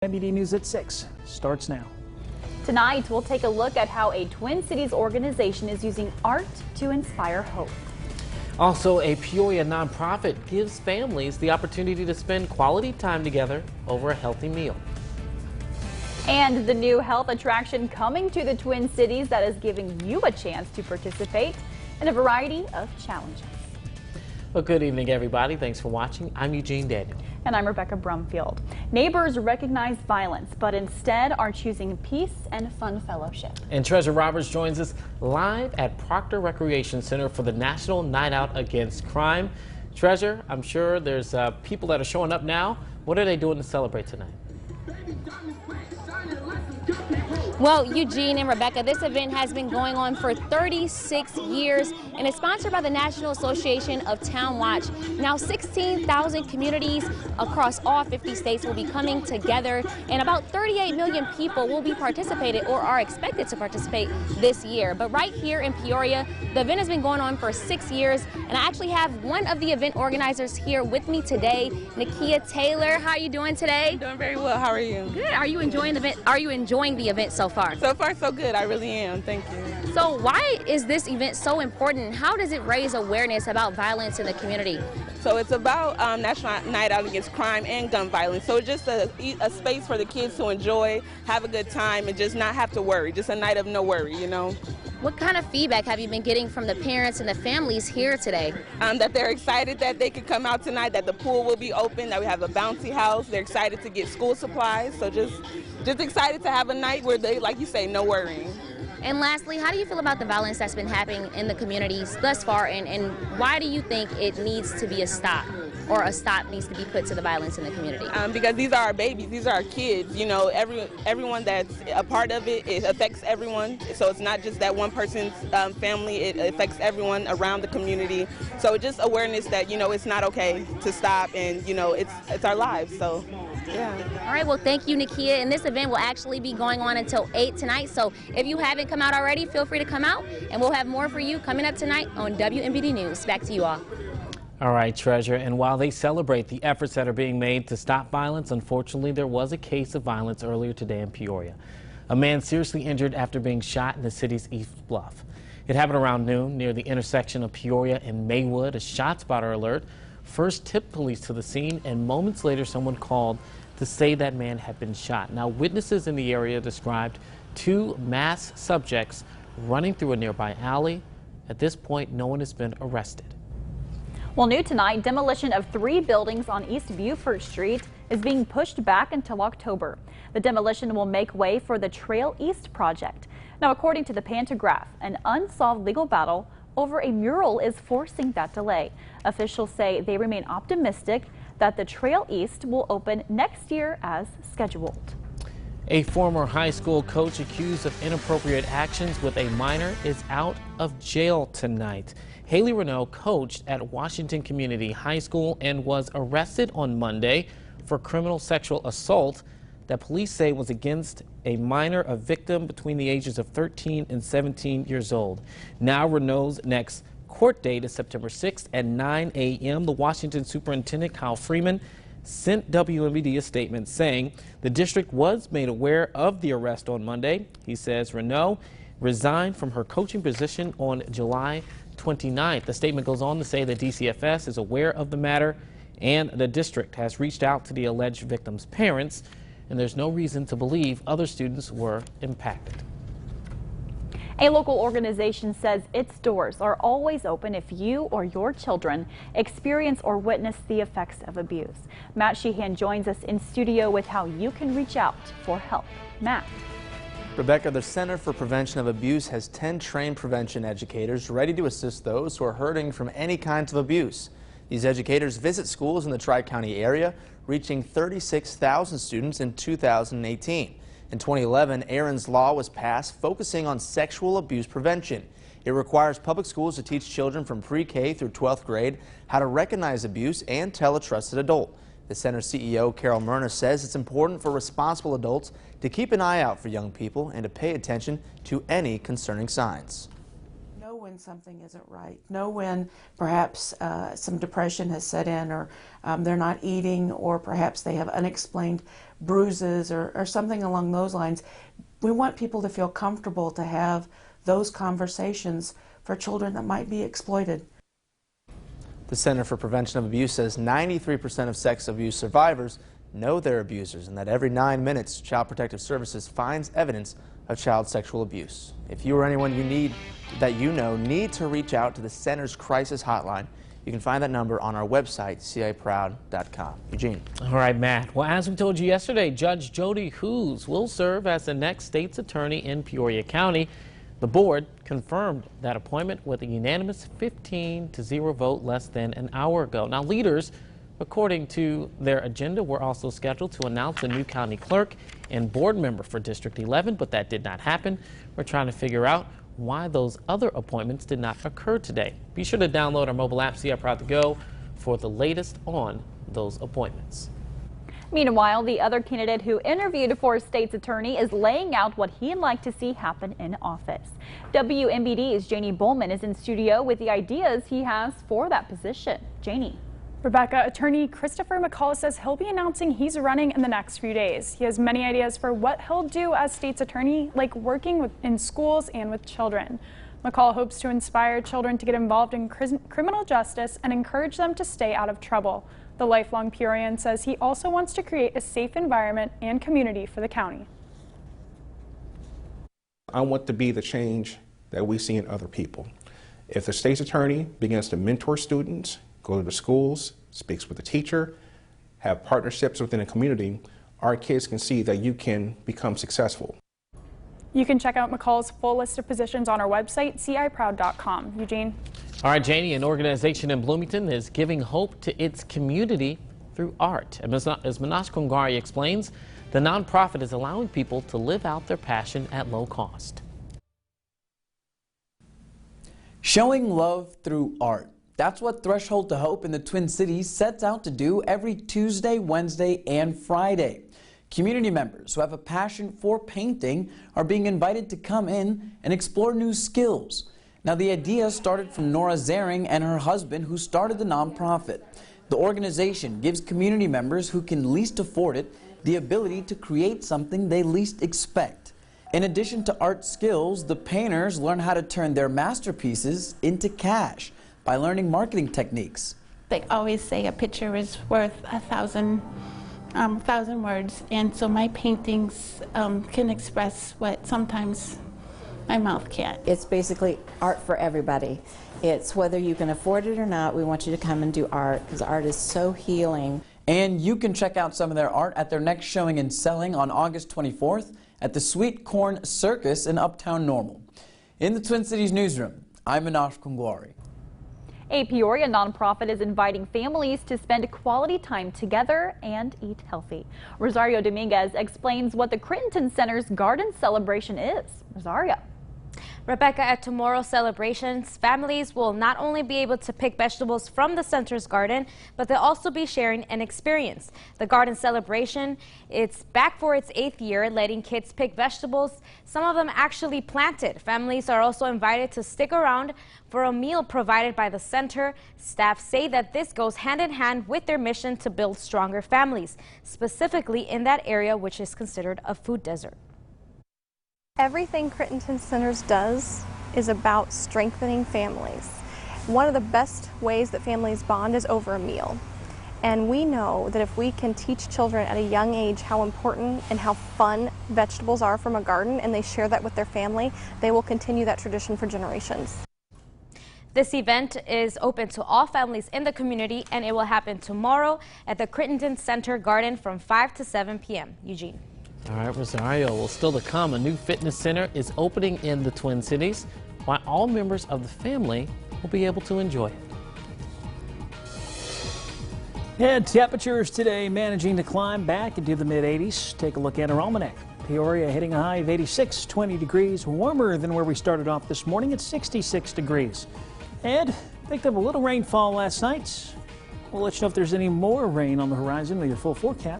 Wmbd News at 6 starts now. Tonight, we'll take a look at how a Twin Cities organization is using art to inspire hope. Also, a Peoria nonprofit gives families the opportunity to spend quality time together over a healthy meal. And the new health attraction coming to the Twin Cities that is giving you a chance to participate in a variety of challenges. Well, good evening, everybody. Thanks for watching. I'm Eugene Daniel. And I'm Rebecca Brumfield. Neighbors recognize violence, but instead are choosing peace and fun fellowship. And Treasure Roberts joins us live at Proctor Recreation Center for the National Night Out Against Crime. Treasure, I'm sure there's people that are showing up now. What are they doing to celebrate tonight? Well, Eugene and Rebecca, this event has been going on for 36 years and is sponsored by the National Association of Town Watch. Now 16,000 communities across all 50 states will be coming together, and about 38 million people will be participating or are expected to participate this year. But right here in Peoria, the event has been going on for 6 years, and I actually have one of the event organizers here with me today, Nakia Taylor. How are you doing today? I'm doing very well. How are you? Good. Are you enjoying the event? Are you enjoying the event so far? So far, so good. I really am. Thank you. So why is this event so important? How does it raise awareness about violence in the community? So it's about National Night Out Against Crime and Gun Violence. So it's just a space for the kids to enjoy, have a good time, and just not have to worry. Just a night of no worry, you know. What kind of feedback have you been getting from the parents and the families here today? That they're excited that they could come out tonight, that the pool will be open, that we have a bouncy house. They're excited to get school supplies. So just excited to have a night where they, like you say, no worrying. And lastly, how do you feel about the violence that's been happening in the communities thus far, and why do you think it needs to be a stop, or a stop needs to be put to the violence in the community? Because these are our babies, these are our kids. You know, everyone that's a part of it, it affects everyone. So it's not just that one person's family, it affects everyone around the community. So just awareness that, you know, it's not okay to stop, and, you know, it's our lives. So, yeah. All right, well, thank you, Nakia. And this event will actually be going on until 8 tonight. So if you haven't come out already, feel free to come out, and we'll have more for you coming up tonight on Wmbd News. Back to you all. All right, Treasure. And while they celebrate the efforts that are being made to stop violence, unfortunately, there was a case of violence earlier today in Peoria. A man seriously injured after being shot in the city's East Bluff. It happened around noon near the intersection of Peoria and Maywood. A shot spotter alert first tipped police to the scene, and moments later someone called to say that man had been shot. Now, witnesses in the area described two masked subjects running through a nearby alley. At this point, no one has been arrested. Well, new tonight, demolition of 3 buildings on East Buford Street is being pushed back until October. The demolition will make way for the Trail East project. Now, according to the Pantograph, an unsolved legal battle over a mural is forcing that delay. Officials say they remain optimistic that the Trail East will open next year as scheduled. A former high school coach accused of inappropriate actions with a minor is out of jail tonight. Haley Renault coached at Washington Community High School and was arrested on Monday for criminal sexual assault that police say was against a minor, a victim between the ages of 13 and 17 years old. Now Renault's next court date is September 6th at 9 a.m. The Washington Superintendent, Kyle Freeman, sent WMBD a statement saying the district was made aware of the arrest on Monday. He says Renault resigned from her coaching position on July 29th. The statement goes on to say that DCFS is aware of the matter and the district has reached out to the alleged victim's parents, and there's no reason to believe other students were impacted. A local organization says its doors are always open if you or your children experience or witness the effects of abuse. Matt Sheehan joins us in studio with how you can reach out for help. Matt. Rebecca, the Center for Prevention of Abuse has 10 trained prevention educators ready to assist those who are hurting from any kinds of abuse. These educators visit schools in the Tri-County area, reaching 36,000 students in 2018. In 2011, Aaron's Law was passed focusing on sexual abuse prevention. It requires public schools to teach children from pre-K through 12th grade how to recognize abuse and tell a trusted adult. The center's CEO, Carol Myrna, says it's important for responsible adults to keep an eye out for young people and to pay attention to any concerning signs. when something isn't right. Know when perhaps some depression has set in, or they're not eating, or perhaps they have unexplained bruises or something along those lines. We want people to feel comfortable to have those conversations for children that might be exploited. The Center for Prevention of Abuse says 93% of sex abuse survivors know their abusers, and that every 9 minutes, Child Protective Services finds evidence of child sexual abuse. If you or anyone need to reach out to the Center's crisis hotline, you can find that number on our website, ciproud.com. Eugene. All right, Matt. Well, as we told you yesterday, Judge Jody Hughes will serve as the next state's attorney in Peoria County. The board confirmed that appointment with a unanimous 15-0 vote less than an hour ago. Now, leaders, according to their agenda, were also scheduled to announce a new county clerk and board member for District 11, but that did not happen. We're trying to figure out why those other appointments did not occur today. Be sure to download our mobile app, CI Proud to Go, for the latest on those appointments. Meanwhile, the other candidate who interviewed for state's attorney is laying out what he'd like to see happen in office. WMBD's Janie Bowman is in studio with the ideas he has for that position. Janie. Rebecca, attorney Christopher McCall says he'll be announcing he's running in the next few days. He has many ideas for what he'll do as state's attorney, like working in schools and with children. McCall hopes to inspire children to get involved in criminal justice and encourage them to stay out of trouble. The lifelong Peorian says he also wants to create a safe environment and community for the county. I want to be the change that we see in other people. If the state's attorney begins to mentor students, go to the schools, speaks with the teacher, have partnerships within a community, our kids can see that you can become successful. You can check out McCall's full list of positions on our website, ciproud.com. Eugene. All right, Janie, an organization in Bloomington is giving hope to its community through art. As Manash Kongari explains, the nonprofit is allowing people to live out their passion at low cost. Showing love through art. That's what Threshold to Hope in the Twin Cities sets out to do every Tuesday, Wednesday, and Friday. Community members who have a passion for painting are being invited to come in and explore new skills. Now, the idea started from Nora Zaring and her husband, who started the nonprofit. The organization gives community members who can least afford it the ability to create something they least expect. In addition to art skills, the painters learn how to turn their masterpieces into cash by learning marketing techniques. They always say a picture is worth a thousand words, and so my paintings can express what sometimes my mouth can't. It's basically art for everybody. It's whether you can afford it or not, we want you to come and do art, because art is so healing. And you can check out some of their art at their next showing and selling on August 24th at the Sweet Corn Circus in Uptown Normal. In the Twin Cities newsroom, I'm Manash Kongwari. A Peoria nonprofit is inviting families to spend quality time together and eat healthy. Rosario Dominguez explains what the Crittenton Center's garden celebration is. Rosario. Rebecca, at tomorrow's celebrations, families will not only be able to pick vegetables from the center's garden, but they'll also be sharing an experience. The garden celebration, it's back for its 8th year, letting kids pick vegetables, some of them actually planted. Families are also invited to stick around for a meal provided by the center. Staff say that this goes hand in hand with their mission to build stronger families, specifically in that area which is considered a food desert. Everything Crittenton Centers does is about strengthening families. One of the best ways that families bond is over a meal. And we know that if we can teach children at a young age how important and how fun vegetables are from a garden, and they share that with their family, they will continue that tradition for generations. This event is open to all families in the community, and it will happen tomorrow at the Crittenton Center Garden from 5 to 7 p.m. Eugene. All right, Rosario. Well, still to come, a new fitness center is opening in the Twin Cities, while all members of the family will be able to enjoy it. And temperatures today managing to climb back into the mid-80s. Take a look at our almanac. Peoria hitting a high of 86, 20 degrees warmer than where we started off this morning at 66 degrees. And picked up a little rainfall last night. We'll let you know if there's any more rain on the horizon with your full forecast.